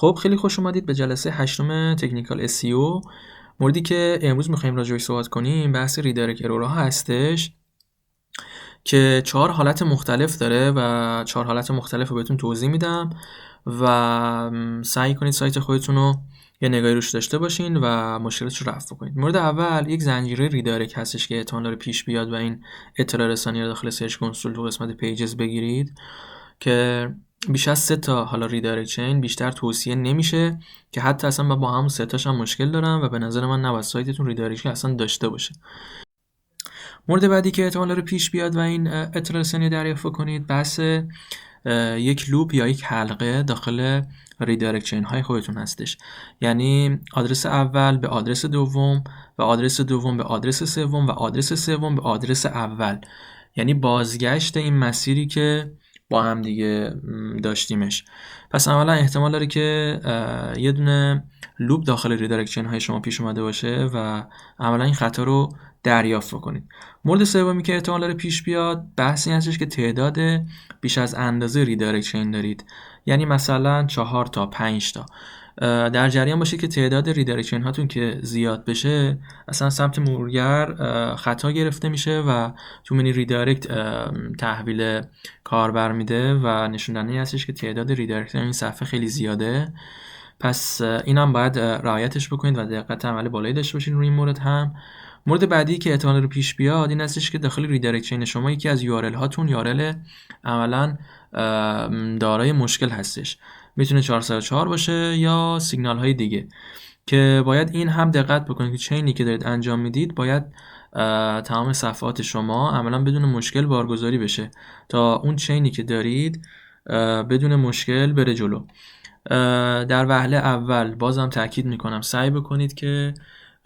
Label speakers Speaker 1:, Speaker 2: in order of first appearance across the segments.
Speaker 1: خب خیلی خوش اومدید به جلسه هشتم تکنیکال SEO. موردی که امروز می‌خوایم راجعش صحبت کنیم بحث ریدایرکت ارورها هستش که 4 حالت مختلف داره و 4 حالت مختلف رو بهتون توضیح میدم و سعی کنید سایت خودتون رو یه نگاهی روش داشته باشین و مشکلش رو رفع کنید. مورد اول یک زنجیره ریدایرکت هستش که احتمال داره پیش بیاد و این اطلاع رسانی رو داخل سرچ کنسول تو قسمت پیجز بگیرید که بیش از 3 تا حالا ریدایرکت چین بیشتر توصیه نمیشه که حتی اصلا من با همون 3 تاش هم مشکل دارم و به نظر من نباید سایتتون ریدایرکت اصلا داشته باشه. مورد بعدی که احتمال داره پیش بیاد و این اطلاع رسانی دریافت کنید بحث یک لوپ یا یک حلقه داخل ریدایرکت چین های خودتون هستش. یعنی آدرس اول به آدرس دوم و آدرس دوم به آدرس سوم و آدرس سوم به آدرس اول، یعنی بازگشت این مسیری که با هم دیگه داشتیمش. پس اولا احتمال داره که یه دونه لوپ داخل ریدایرکت چین های شما پیش اومده باشه و عملا این خطا رو دریافت کنید. مورد سومی که احتمال داره پیش بیاد بحث این هستش که تعداد بیش از اندازه ریدایرکت چین دارید، یعنی مثلا 4 تا 5 تا. در جریان باشید که تعداد ریدایرکت چین هاتون که زیاد بشه اصلا سمت مرورگر خطا گرفته میشه و تو منی ریدایرکت تحویل کاربر میده و نشون دهنده هستش که تعداد ریدایرکت این صفحه خیلی زیاده. پس اینم باید رعایتش بکنید و دقت عمل بالایی داشته باشین روی این مورد هم. مورد بعدی که احتمال رو پیش بیاد این هستش که داخل ریدایرکت چین شما یکی از URL هاتون URL عملاً دارای مشکل هستش، میتونه 404 باشه یا سیگنال های دیگه که باید این هم دقت بکنید که چینی که دارید انجام میدید باید تمام صفحات شما عملاً بدون مشکل بارگذاری بشه تا اون چینی که دارید بدون مشکل بره جلو. در وهله اول بازم تاکید میکنم سعی بکنید که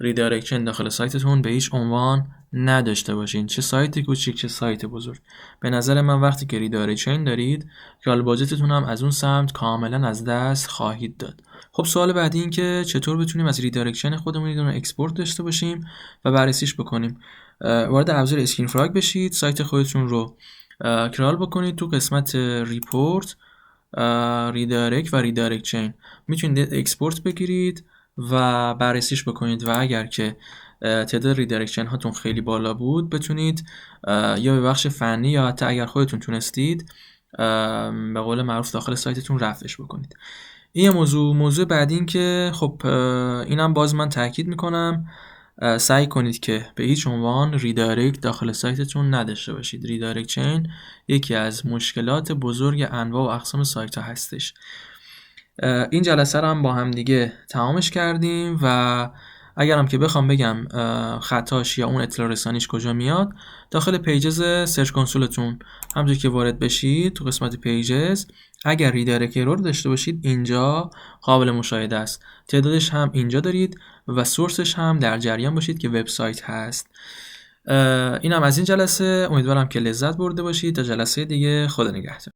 Speaker 1: ریدایرکت چین داخل سایتتون به هیچ عنوان نداشته باشین، چه سایت کوچیک چه سایت بزرگ. به نظر من وقتی که ریدایرکت چین دارید کال باجتتون هم از اون سمت کاملا از دست خواهید داد. خب سوال بعدی این که چطور بتونیم از ریدایرکت چین خودمون یه دونه اکسپورت داشته باشیم و بررسیش بکنیم. وارد ابزار اسکرین فراگ بشید، سایت خودتون رو کرال بکنید، تو قسمت ریپورت ریدایرکت و ریدایرکت چین میتونید اکسپورت بگیرید و بررسیش بکنید و اگر که تعداد ریدایرکت چین هاتون خیلی بالا بود بتونید یا به بخش فنی یا حتی اگر خودتون تونستید به قول معروف داخل سایتتون رفعش بکنید. این موضوع بعدی این که خب اینم باز من تاکید میکنم سعی کنید که به هیچ عنوان ریدایرکت داخل سایتتون نداشته باشید. ریدایرکت چین یکی از مشکلات بزرگ انواع و اقسام سایت ها هستش. این جلسه رو هم با هم دیگه تمامش کردیم و اگرم که بخوام بگم خطاش یا اون اطلاع رسانیش کجا میاد داخل پیجز سرچ کنسولتون همونجوری که وارد بشید تو قسمت پیجز اگر ریدایرکت ارور داشته باشید اینجا قابل مشاهده است، تعدادش هم اینجا دارید و سورسش هم در جریان باشید که وبسایت هست. اینم از این جلسه، امیدوارم که لذت برده باشید. تا جلسه دیگه، خدا نگهدار.